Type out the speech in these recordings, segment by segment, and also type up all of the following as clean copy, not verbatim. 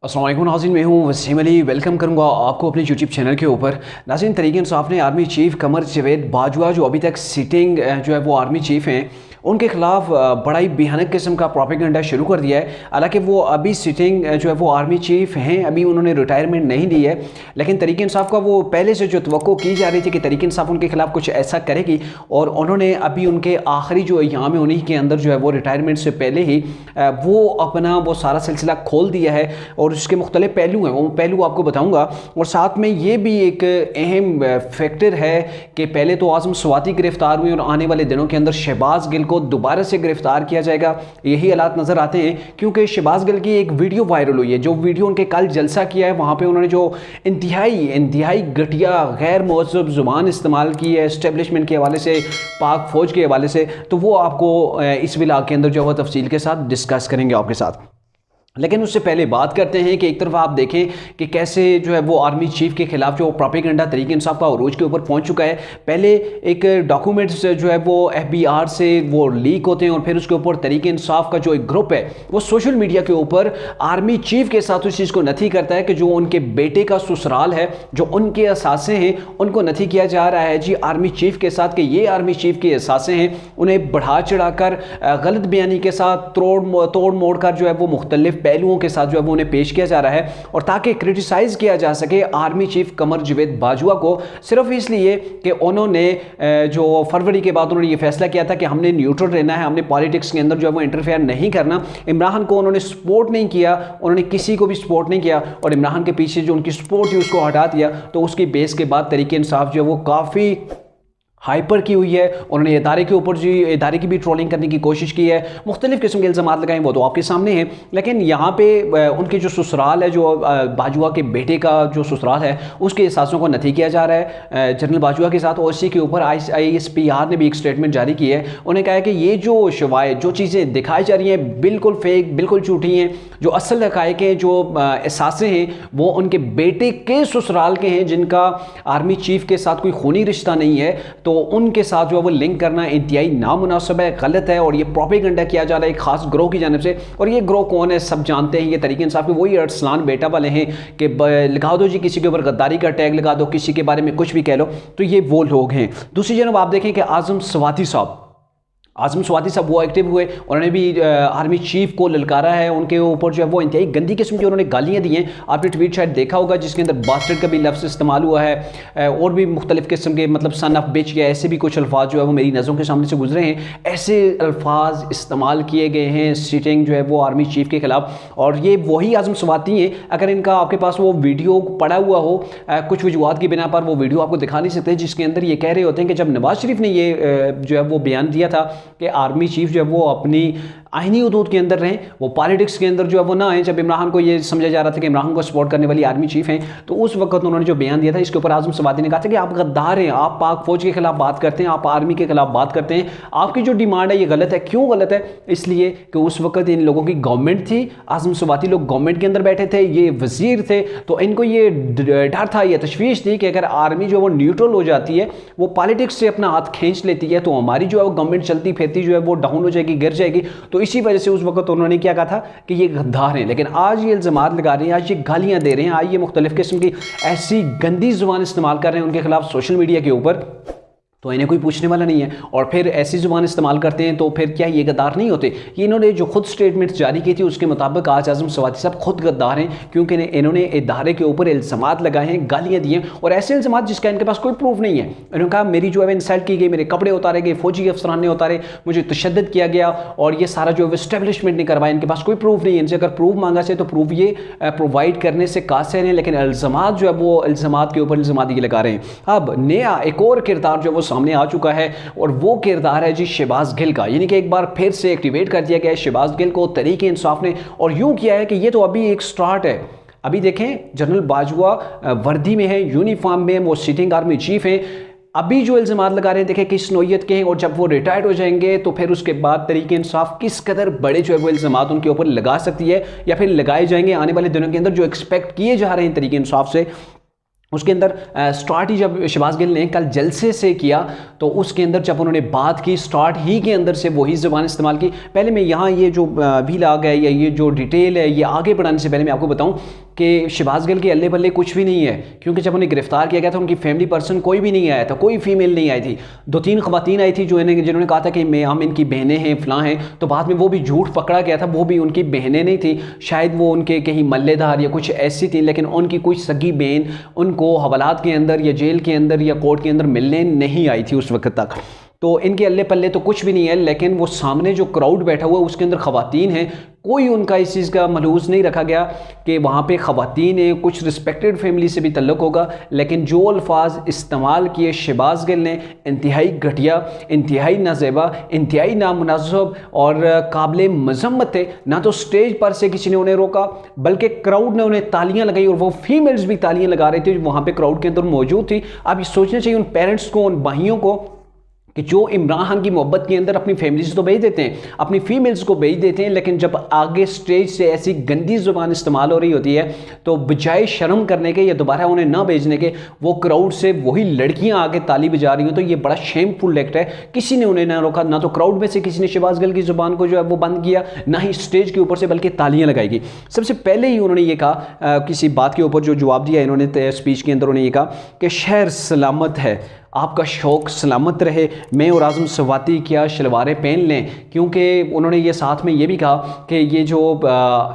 अस्सलाम वालेकुम नाज़रीन, मैं हूँ वसीम अली। वेलकम करूँगा आपको अपने यूट्यूब चैनल के ऊपर। नाज़रीन, तहरीक इंसाफ ने आर्मी चीफ कमर जावेद बाजवा जो अभी तक सिटिंग जो है वो आर्मी चीफ हैं, उनके खिलाफ बड़ा ही भयानक किस्म का प्रोपेगेंडा शुरू कर दिया है। हालांकि वो अभी सिटिंग जो है वो आर्मी चीफ हैं, अभी उन्होंने रिटायरमेंट नहीं ली है, लेकिन तहरीक इंसाफ का वो पहले से जो तवक्को की जा रही थी कि तहरीक इंसाफ उनके खिलाफ कुछ ऐसा करेगी, और उन्होंने अभी उनके आखिरी जो अयाम है उन्हीं के अंदर जो है वो रिटायरमेंट से पहले ही वो अपना वो सारा सिलसिला खोल दिया है। और उसके मुख्तलिफ पहलू हैं, वो पहलू आपको बताऊँगा। और साथ में ये भी एक अहम फैक्टर है कि पहले तो आज़म स्वाति गिरफ्तार हुए और आने वाले दिनों के अंदर शहबाज गिल को दोबारा से गिरफ्तार किया जाएगा, यही हालात नज़र आते हैं। क्योंकि शहबाज गिल की एक वीडियो वायरल हुई है, जो वीडियो उनके कल जलसा किया है, वहाँ पे उन्होंने जो इंतहाई घटिया गैर मुहज़्ज़ब ज़ुबान इस्तेमाल की है इस्टेब्लिशमेंट के हवाले से, पाक फ़ौज के हवाले से, तो वो आपको इस व्लॉग के अंदर जो है तफसील के साथ डिस्कस करेंगे आपके साथ। लेकिन उससे पहले बात करते हैं कि एक तरफ आप देखें कि कैसे जो है वो आर्मी चीफ के खिलाफ जो प्रोपेगेंडा तहरीक इंसाफ का उरूज के ऊपर पहुंच चुका है। पहले एक डॉक्यूमेंट्स जो है वो FBI से वो लीक होते हैं, और फिर उसके ऊपर तहरीक इंसाफ का जो एक ग्रुप है वो सोशल मीडिया के ऊपर आर्मी चीफ के साथ उस चीज़ को नथी करता है कि जो उनके बेटे का ससुराल है, जो उनके असासे हैं, उनको नथी किया जा रहा है जी आर्मी चीफ के साथ, कि ये आर्मी चीफ के असासे हैं। उन्हें बढ़ा चढ़ा कर गलत बयानी के साथ तोड़ मोड़ कर जो है वो मुख्तलिफ पहलुओं के साथ जो है वो उन्हें पेश किया जा रहा है, और ताकि क्रिटिसाइज किया जा सके आर्मी चीफ कमर जावेद बाजवा को, सिर्फ इसलिए कि उन्होंने जो फरवरी के बाद उन्होंने ये फैसला किया था कि हमने न्यूट्रल रहना है, हमने पॉलिटिक्स के अंदर जो है वो इंटरफेयर नहीं करना। इमरान को उन्होंने सपोर्ट नहीं किया, उन्होंने किसी को भी सपोर्ट नहीं किया, और इमरान के पीछे जो उनकी सपोर्ट थी उसको हटा दिया। तो उसकी बेस के बाद तहरीक इंसाफ जो है वो काफ़ी हाइपर की हुई है। उन्होंने इदारे के ऊपर जो इदारे की भी ट्रोलिंग करने की कोशिश की है, मुख्तलिफ किस्म के इल्ज़ामात लगाए, वो तो आपके सामने हैं। लेकिन यहाँ पे उनके जो ससुराल है, जो बाजवा के बेटे का जो ससुराल है, उसके एहसासों को नथी किया जा रहा है जनरल बाजवा के साथ। और इसी के ऊपर ISPR ने भी एक स्टेटमेंट जारी की है। उन्हें कहा है कि ये जो शवायद जो चीज़ें दिखाई जा रही हैं बिल्कुल फेक, बिल्कुल झूठी हैं। जो असल हक़ाइक़ हैं, जो एहसासे हैं, वो उनके बेटे के ससुराल के हैं, जिनका आर्मी चीफ के साथ कोई खूनी रिश्ता नहीं है। तो उनके साथ जो है वो लिंक करना इंतहाई नामुनासिब है, गलत है, और ये प्रोपेगेंडा किया जा रहा है एक खास ग्रोह की जानिब से। और ये ग्रोह कौन है सब जानते हैं, ये तहरीक इंसाफ के वही अरसलान बेटा वाले हैं कि लगा दो जी किसी के ऊपर गद्दारी का टैग लगा दो, किसी के बारे में कुछ भी कह लो, तो ये वो लोग हैं। दूसरी जानब आप देखें कि आज़म स्वाति साहब वो एक्टिव हुए, उन्होंने भी आर्मी चीफ को ललकारा है। उनके ऊपर जो है वो इंतहाई गंदी किस्म की उन्होंने गालियाँ दी हैं। आपने ट्वीट शायद देखा होगा जिसके अंदर बास्टर्ड का भी लफ्ज़ इस्तेमाल हुआ है, और भी मुख्तलिफ किस्म के मतलब सन ऑफ बिच या ऐसे भी कुछ अल्फाज जो है वो मेरी नज़रों के सामने से गुजरे हैं। ऐसे अल्फाज इस्तेमाल किए गए हैं सिटिंग जो है वो आर्मी चीफ के खिलाफ, और ये वही आज़म स्वाति हैं। अगर इनका आपके पास वो वीडियो पड़ा हुआ हो, कुछ वजूहात की बिना पर वो वीडियो आपको दिखा नहीं सकते, जिसके अंदर ये कह रहे होते हैं कि जब नवाज शरीफ ने ये जो है वो बयान दिया था कि आर्मी चीफ जो है वो अपनी आईनी हदूद के अंदर रहें, वो पॉलिटिक्स के अंदर जो है वो ना आए। जब इमरान को ये समझा जा रहा था कि इमरान को सपोर्ट करने वाली आर्मी चीफ हैं, तो उस वक्त उन्होंने जो बयान दिया था, इसके ऊपर आज़म स्वाति ने कहा था कि आप गद्दार हैं, आप पाक फौज के खिलाफ बात करते हैं, आप आर्मी के खिलाफ बात करते हैं, आपकी जो डिमांड है ये गलत है। क्यों गलत है? इसलिए कि उस वक्त इन लोगों की गवर्नमेंट थी, आज़म स्वाति लोग गवर्नमेंट के अंदर बैठे थे, ये वजीर थे, तो इनको ये डर था, ये तशवीश थी कि अगर आर्मी जो है वो न्यूट्रल हो जाती है, वो पॉलिटिक्स से अपना हाथ खींच लेती है, तो हमारी जो है वो गवर्नमेंट चलती फिरती जो है वो डाउन हो जाएगी, गिर जाएगी। तो इसी वजह से उस वक्त तो उन्होंने क्या कहा था कि ये गद्दार हैं। लेकिन आज ये इल्ज़ामात लगा रहे हैं, आज ये गालियां दे रहे हैं, आज ये मुख्तलिफ किस्म की ऐसी गंदी जुबान इस्तेमाल कर रहे हैं उनके खिलाफ सोशल मीडिया के ऊपर, तो इन्हें कोई पूछने वाला नहीं है। और फिर ऐसी ज़ुबान इस्तेमाल करते हैं, तो फिर क्या ये गद्दार नहीं होते? ये इन्होंने जो खुद स्टेटमेंट जारी की थी उसके मुताबिक आज आज़म स्वाति साहब खुद गद्दार हैं, क्योंकि इन्होंने इदारे के ऊपर इल्ज़ामात लगाए हैं, गालियाँ दी हैं, और ऐसे इल्ज़ामात जिसका इनके पास कोई प्रूफ नहीं है। इन्होंने कहा मेरी जो है इंसल्ट की गई, मेरे कपड़े उतारे गए, फौजी अफसरान ने उतारे, मुझे तशद्दुद किया गया, और ये सारा जो है इस्टेब्लिशमेंट ने करवाया। इनके पास कोई प्रूफ नहीं है। इनसे अगर प्रूफ मांगा से तो प्रूफ ये प्रोवाइड करने से कासिर हैं, लेकिन इल्ज़ामात जो है वो इल्ज़ामात के ऊपर इल्ज़ामात ये लगा रहे हैं। अब नया एक और किरदार जो वो सामने आ चुका है, और वो किरदार है जी शहबाज गिल का। यानी कि एक बार फिर से एक्टिवेट कर दिया गया है शहबाज गिल को तहरीक इंसाफ ने, और यूं किया है कि ये तो अभी एक स्टार्ट है। अभी देखें जनरल बाजवा वर्दी में है, यूनिफॉर्म में, वो सिटिंग आर्मी चीफ हैं। अभी जो इल्ज़ामात लगा रहे हैं देखें किस नोयत के हैं, और जब वो रिटायर्ड हो जाएंगे तो फिर उसके बाद तहरीक इंसाफ किस कदर बड़े जो है वो इल्ज़ामात उनके ऊपर लगा सकती है, या फिर लगाए जाएंगे आने वाले दिनों के अंदर, जो एक्सपेक्ट किए जा रहे हैं तहरीक इंसाफ से। उसके अंदर स्टार्ट ही जब शहबाज गिल ने कल जलसे से किया तो उसके अंदर जब उन्होंने बात की स्टार्ट ही के अंदर से वही ज़ुबान इस्तेमाल की। पहले मैं यहाँ ये जो वीलॉग है या ये जो डिटेल है ये आगे बढ़ाने से पहले मैं आपको बताऊँ कि शहबाज गिल के अल्ले बल्ले कुछ भी नहीं है, क्योंकि जब उन्हें गिरफ्तार किया गया था उनकी फैमिली पर्सन कोई भी नहीं आया था, कोई फीमेल नहीं आई थी। 2-3 ख़वातीन आई थी जो जिन्होंने कहा था कि हम इनकी बहनें हैं फ़लाँ हैं, तो बाद में वो भी झूठ पकड़ा गया था, वो भी उनकी बहनें नहीं थी, शायद वो उनके कहीं मल्लेदार या कुछ ऐसी थी, लेकिन उनकी कोई सगी बहन उनको हवालात के अंदर या जेल के अंदर या कोर्ट के अंदर मिलने नहीं आई थी उस वक्त तक। तो इनके अल्ले पल्ले तो कुछ भी नहीं है, लेकिन वो सामने जो क्राउड बैठा हुआ है उसके अंदर ख़वातीन हैं, कोई उनका इस चीज़ का मलहूज़ नहीं रखा गया कि वहाँ पे ख़वातीन हैं, कुछ रिस्पेक्टेड फैमिली से भी तल्लुक़ होगा। लेकिन जो अल्फाज इस्तेमाल किए शहबाज गिल ने इंतहाई घटिया, इंतहाई नाज़ेबा, इंतहाई नामुनासिब और काबिल मज़म्मत थे। ना तो स्टेज पर से किसी ने उन्हें रोका, बल्कि क्राउड ने उन्हें तालियां लगाई और वो फीमेल्स भी तालियां लगा रही थी जो वहाँ पर क्राउड के अंदर मौजूद थी। अब ये सोचना चाहिए उन पेरेंट्स को, उन भाइयों को कि जो इमरान खान की मोहब्बत के अंदर अपनी फैमिलीज तो भेज देते हैं, अपनी फीमेल्स को भेज देते हैं, लेकिन जब आगे स्टेज से ऐसी गंदी ज़ुबान इस्तेमाल हो रही होती है तो बजाय शर्म करने के या दोबारा उन्हें ना भेजने के वो क्राउड से वही लड़कियां आगे ताली बजा रही हो, तो ये बड़ा शेमफुल एक्ट है। किसी ने उन्हें ना रोका, ना तो क्राउड में से किसी ने शहबाज गिल की ज़ुबान को जो है वो बंद किया, ना ही स्टेज के ऊपर से बल्कि तालियां लगाई गई। सबसे पहले ही उन्होंने ये कहा, किसी बात के ऊपर जो जवाब दिया इन्होंने स्पीच के अंदर, उन्होंने ये कहा कि शहर सलामत है, आपका शौक़ सलामत रहे, मैं और आज़म स्वाति क्या शलवारें पहन लें। क्योंकि उन्होंने ये साथ में ये भी कहा कि ये जो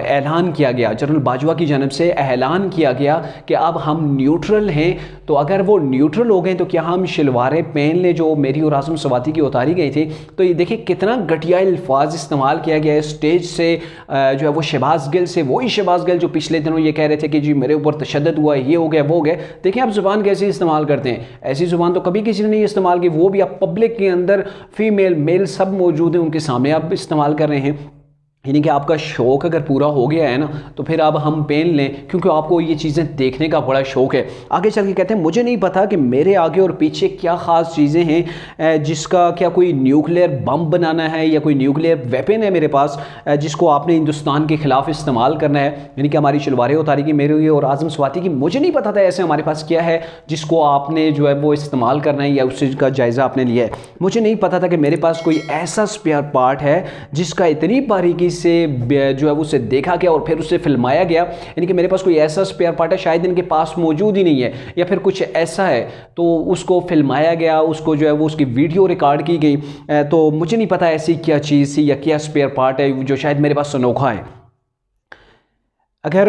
ऐलान किया गया जनरल बाजवा की जानब से ऐलान किया गया कि अब हम न्यूट्रल हैं, तो अगर वो न्यूट्रल हो गए तो क्या हम शलवारें पहन लें जो मेरी और आज़म स्वाति की उतारी गई थी। तो ये देखिए कितना घटिया अल्फाज इस्तेमाल किया गया है स्टेज से जो है वो शहबाज गिल से, वही शहबाज गिल जो पिछले दिनों ये कह रहे थे कि जी मेरे ऊपर तशद्दुद हुआ, ये हो गया, वो हो गया। देखिए आप ज़ुबान कैसे इस्तेमाल करते हैं, ऐसी ज़ुबान तो कभी किसी ने नहीं इस्तेमाल की, वो भी आप पब्लिक के अंदर, फीमेल मेल सब मौजूद हैं, उनके सामने आप इस्तेमाल कर रहे हैं। यानी कि आपका शौक़ अगर पूरा हो गया है ना तो फिर अब हम पहन लें, क्योंकि आपको ये चीज़ें देखने का बड़ा शौक़ है। आगे चल के कहते हैं मुझे नहीं पता कि मेरे आगे और पीछे क्या ख़ास चीज़ें हैं, जिसका क्या कोई न्यूक्लियर बम बनाना है या कोई न्यूक्लियर वेपन है मेरे पास जिसको आपने हिंदुस्तान के ख़िलाफ़ इस्तेमाल करना है। यानी कि हमारी शलवारें उतारी की मेरे और आज़म स्वाति की, मुझे नहीं पता था ऐसे हमारे पास क्या है जिसको आपने जो है वो इस्तेमाल करना है या उस चीज़ का जायज़ा आपने लिया है। मुझे नहीं पता था कि मेरे पास कोई ऐसा स्पेयर पार्ट है जिसका इतनी बारीकी से जो है उसे देखा गया और फिर उसे फिल्माया गया। यानी कि मेरे पास कोई ऐसा स्पेयर पार्ट है शायद इनके पास मौजूद ही नहीं है या फिर कुछ ऐसा है, तो उसको फिल्माया गया, उसको जो है वो उसकी वीडियो रिकॉर्ड की गई। तो मुझे नहीं पता ऐसी क्या चीज़ थी या क्या स्पेयर पार्ट है जो शायद मेरे पास अनोखा है। अगर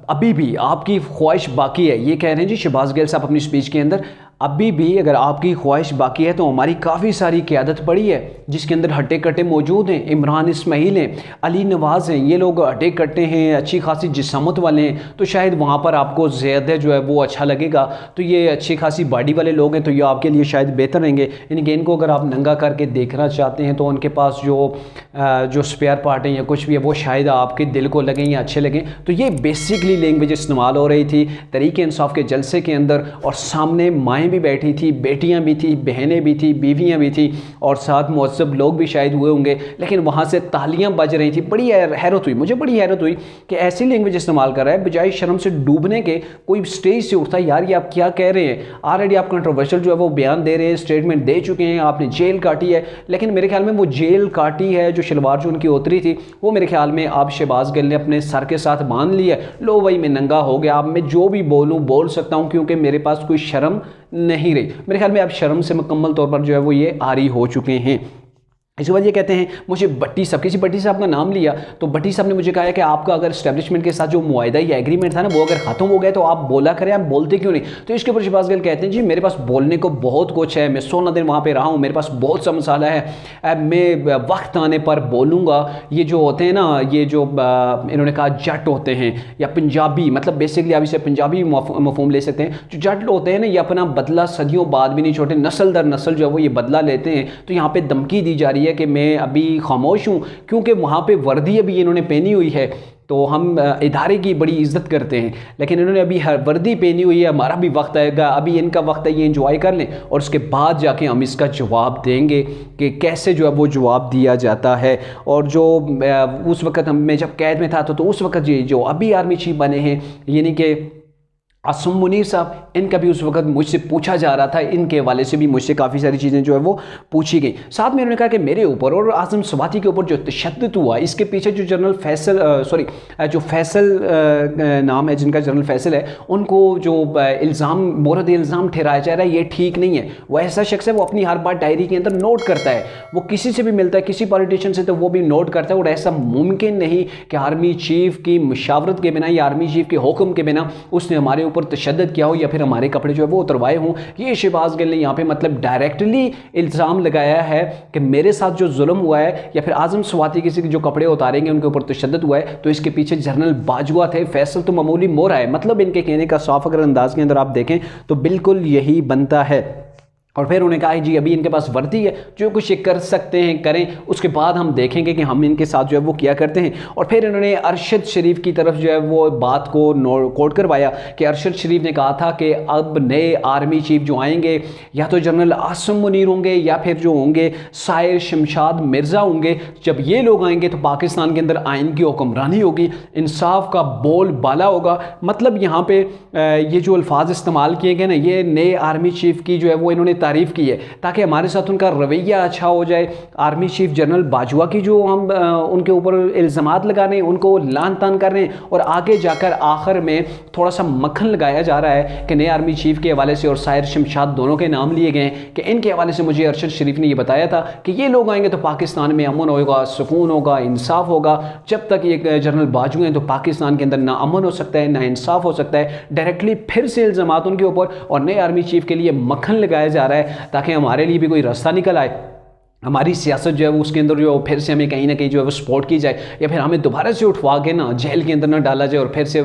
अभी भी आपकी ख्वाहिश बाकी है, ये कह रहे हैं जी शहबाज गिल साहब अपनी स्पीच के अंदर, अभी भी अगर आपकी ख्वाहिश बाकी है तो हमारी काफ़ी सारी क़यादत पड़ी है जिसके अंदर हट्टे कट्टे मौजूद हैं। इमरान इस्माइल हैं, अली नवाज़ हैं, ये लोग हट्टे कट्टे हैं, अच्छी खासी जिस्मत वाले हैं, तो शायद वहाँ पर आपको ज़्यादा जो है वो अच्छा लगेगा। तो ये अच्छी खासी बॉडी वाले लोग हैं तो ये आपके लिए शायद बेहतर रहेंगे। यानी कि इनको अगर आप नंगा करके देखना चाहते हैं तो उनके पास जो स्पेयर पार्ट हैं या कुछ भी है वो शायद आपके दिल को लगें या अच्छे लगें। तो ये बेसिकली लैंग्वेज इस्तेमाल हो रही थी तहरीक इंसाफ के जलसे के अंदर, और सामने माएँ भी बैठी थी, बेटियां भी थी, बहनें भी थी, बीवियां भी थी और साथ मुअज़्ज़ब लोग भी शायद हुए होंगे, लेकिन वहाँ से तालियां बज रही थी। बड़ी हैरत हुई, मुझे बड़ी हैरत हुई कि ऐसी लैंग्वेज इस्तेमाल कर रहा है, बजाय शर्म से डूबने के कोई स्टेज से उठता है। यार ये आप क्या कह रहे हैं, ऑलरेडी आप कंट्रोवर्शियल जो है वो बयान दे रहे हैं, स्टेटमेंट दे चुके हैं, आपने जेल काटी है, लेकिन मेरे ख्याल में वो जेल काटी है जो शलवार जो उनकी उतरी थी वो मेरे ख्याल में आप शहबाज गिल ने अपने सर के साथ बांध लिया। लो भाई मैं नंगा हो गया, अब मैं जो भी बोलूँ बोल सकता हूँ क्योंकि मेरे पास कोई शर्म नहीं रही। मेरे ख्याल में अब शर्म से मुकम्मल तौर पर जो है वो ये आरी हो चुके हैं। इसके बाद ये कहते हैं मुझे भट्टी साहब, किसी भट्टी साहब का नाम लिया तो भट्टी साहब ने मुझे कहा है कि आपका अगर इस्टेब्लिशमेंट के साथ जो मुआहिदा या एग्रीमेंट था ना वो अगर ख़त्म हो गया तो आप बोला करें, आप बोलते क्यों नहीं। तो इसके ऊपर शहबाज गिल कहते हैं जी मेरे पास बोलने को बहुत कुछ है, मैं 16 दिन वहाँ पे रहा हूँ, मेरे पास बहुत सा मसाला है, मैं वक्त आने पर बोलूँगा। ये जो होते हैं ना, ये जो इन्होंने कहा जट होते हैं या पंजाबी, मतलब बेसिकली आप इसे पंजाबी मफहूम ले सकते हैं। जो जट होते हैं ना ये अपना बदला सदियों बाद भी नहीं छोड़ते, नस्ल दर नस्ल जो है वो ये बदला लेते हैं। तो यहाँ पर धमकी दी जा रही है कि मैं अभी खामोश हूँ क्योंकि वहाँ पे वर्दी अभी इन्होंने पहनी हुई है, तो हम इदारे की बड़ी इज्जत करते हैं, लेकिन इन्होंने अभी हर वर्दी पहनी हुई है, हमारा भी वक्त आएगा, अभी इनका वक्त है, ये एंजॉय कर लें और उसके बाद जाके हम इसका जवाब देंगे कि कैसे जो है वो जवाब दिया जाता है। और जो उस वक्त मैं जब कैद में था तो उस वक्त ये जो अभी आर्मी चीफ बने हैं, यानी कि आसम मुनीर साहब, इनका भी उस वक्त मुझसे पूछा जा रहा था, इनके हवाले से भी मुझसे काफ़ी सारी चीज़ें जो है वो पूछी गई। साथ में उन्होंने कहा कि मेरे ऊपर और आज़म स्वाति के ऊपर जो तशद्दुद हुआ, इसके पीछे जो जनरल फैसल जो फैसल नाम है जिनका, जनरल फैसल है, उनको जो इल्ज़ाम मोरद इल्ज़ाम ठहराया जा रहा है, ये ठीक नहीं है। वो ऐसा शख्स है, वो अपनी हर बात डायरी के अंदर नोट करता है, वो किसी से भी मिलता है, किसी पॉलिटिशियन से, तो वो भी नोट करता है। और ऐसा मुमकिन नहीं कि आर्मी चीफ की मशावरत के बिना या आर्मी चीफ के हुक्म के बिना उसने हमारे ऊपर तशद्दुद किया हो या फिर हमारे कपड़े जो है वो उतरवाए हों। ये शहबाज गिल ने यहाँ पे मतलब डायरेक्टली इल्ज़ाम लगाया है कि मेरे साथ जो जुल्म हुआ है या फिर आज़म स्वाति किसी के जो कपड़े उतारेंगे उनके ऊपर तशद्दुद हुआ है, तो इसके पीछे जनरल बाजवा थे, फैसल तो मामूली मोरा है। मतलब इनके कहने का साफ अगर अंदाज के अंदर आप देखें तो बिल्कुल यही बनता है। और फिर उन्होंने कहा जी अभी इनके पास वर्दी है, जो कुछ ये कर सकते हैं करें, उसके बाद हम देखेंगे कि हम इनके साथ जो है वो क्या करते हैं। और फिर इन्होंने अरशद शरीफ की तरफ जो है वो बात को कोट करवाया कि अरशद शरीफ ने कहा था कि अब नए आर्मी चीफ जो आएंगे या तो जनरल आसम मुनीर होंगे या फिर जो होंगे साहिर शमशाद मिर्ज़ा होंगे। जब ये लोग आएंगे तो पाकिस्तान के अंदर आइन की हुक्मरानी होगी, इंसाफ का बोल बाला होगा। मतलब यहाँ पे ये जो अल्फाज इस्तेमाल किए गए ना, ये नए आर्मी चीफ की जो है वो इन्होंने तारीफ़ की है ताकि हमारे साथ उनका रवैया अच्छा हो जाए। आर्मी चीफ जनरल बाजवा की जो हम उनके ऊपर इल्ज़ामात लगा रहे हैं, उनको लान तान कर रहे हैं, और आगे जाकर आखिर में थोड़ा सा मक्खन लगाया जा रहा है कि नए आर्मी चीफ के हवाले से और साहिर शमशाद दोनों के नाम लिए गए हैं कि इनके हवाले से मुझे अरशद शरीफ ने यह बताया था कि ये लोग आएंगे तो पाकिस्तान में अमन होगा, सुकून होगा, इंसाफ होगा। जब तक ये जनरल बाजू हैं तो पाकिस्तान के अंदर ना अमन हो सकता है ना इंसाफ हो सकता है। डायरेक्टली फिर से इल्ज़ामात उनके ऊपर और नए आर्मी चीफ के लिए मक्खन लगाया जा रहा है ताकि हमारे लिए भी कोई रास्ता निकल आए, हमारी सियासत जो है वो उसके अंदर जो है फिर से हमें कहीं ना कहीं जो है वो सपोर्ट की जाए, या फिर हमें दोबारा से उठवा के ना जेल के अंदर ना डाला जाए और फिर से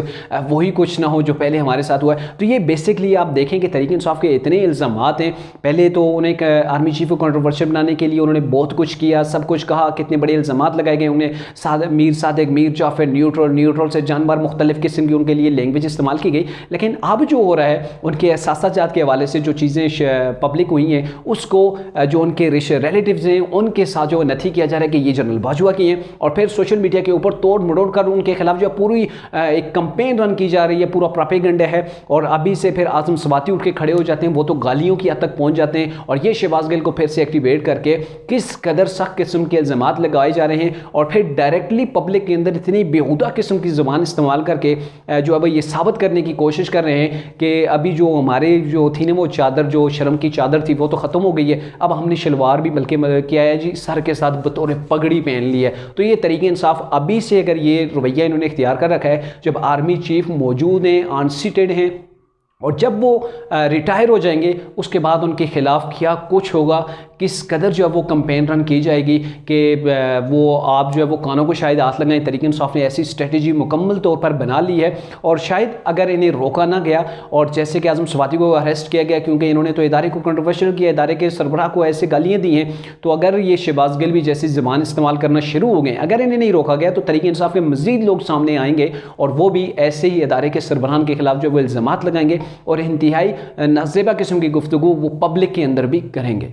वही कुछ ना हो जो पहले हमारे साथ हुआ है। तो ये बेसिकली आप देखें कि तहरीक इंसाफ के इतने इल्ज़ामात हैं। पहले तो उन्हें आर्मी चीफ को कंट्रोवर्शियल बनाने के लिए उन्होंने बहुत कुछ किया, सब कुछ कहा, कितने बड़े इल्ज़ामात लगाए गए। उन्हें मीर सादिक, मीर जाफर, न्यूट्रल से जानवर मुख्तलिफ़ किस्म की उनके लिए लैंग्वेज इस्तेमाल की गई। लेकिन अब जो हो रहा है उनके एहसासात के हवाले से जो चीज़ें पब्लिक हुई हैं, उसको जो उनके रिलेटिव्स हैं उनके साथ जो नथी किया जा रहा है कि ये जनरल बाजवा की हैं। और फिर सोशल मीडिया के ऊपर तोड़ मरोड़ कर उनके खिलाफ जो पूरी एक कंपेन रन की जा रही है, पूरा प्रोपेगेंडा है। और अभी से फिर आज़म स्वाति उठ के खड़े हो जाते हैं, वो तो गालियों की हद तक पहुंच जाते हैं। और ये शहबाज गिल को फिर से एक्टिवेट करके किस कदर सख्त किस्म के इल्ज़ामात लगाए जा रहे हैं, और फिर डायरेक्टली पब्लिक के अंदर इतनी बेहुदा किस्म की ज़ुबान इस्तेमाल करके जो अब ये साबित करने की कोशिश कर रहे हैं कि अभी जो हमारे जो थी ना वो चादर, जो शर्म की चादर थी, वो तो ख़त्म हो गई है, अब हमने शलवार भी बल्कि किया है जी, सर के साथ बतौर पगड़ी पहन ली है। तो ये तरीके इंसाफ अभी से अगर ये रवैया इन्होंने इख्तियार कर रखा है, जब आर्मी चीफ मौजूद हैं, अनसीटेड हैं, और जब वो रिटायर हो जाएंगे उसके बाद उनके खिलाफ क्या कुछ होगा, किस कदर जो है वो कंपेन रन की जाएगी कि वो आप जो है वो कानों को शायद हाथ लगाएं। तहरीक इंसाफ ने ऐसी स्ट्रेटजी मुकम्मल तौर पर बना ली है, और शायद अगर इन्हें रोका ना गया, और जैसे कि आज़म स्वाति को अरेस्ट किया गया क्योंकि इन्होंने तो इदारे को कंट्रोवर्शियल किया, इदारे के सरबराह को ऐसे गालियाँ दी हैं, तो अगर ये शहबाज गिल भी जैसी ज़बान इस्तेमाल करना शुरू हो गए, अगर इन्हें नहीं रोका गया, तो तहरीक इंसाफ के मज़ीद लोग सामने आएंगे और वो भी ऐसे ही इदारे के सरबराहान के खिलाफ जो वो इल्ज़ामात लगाएंगे और इंतहाई नाज़ेबा किस्म की गुफ्तगू वो पब्लिक के अंदर भी करेंगे।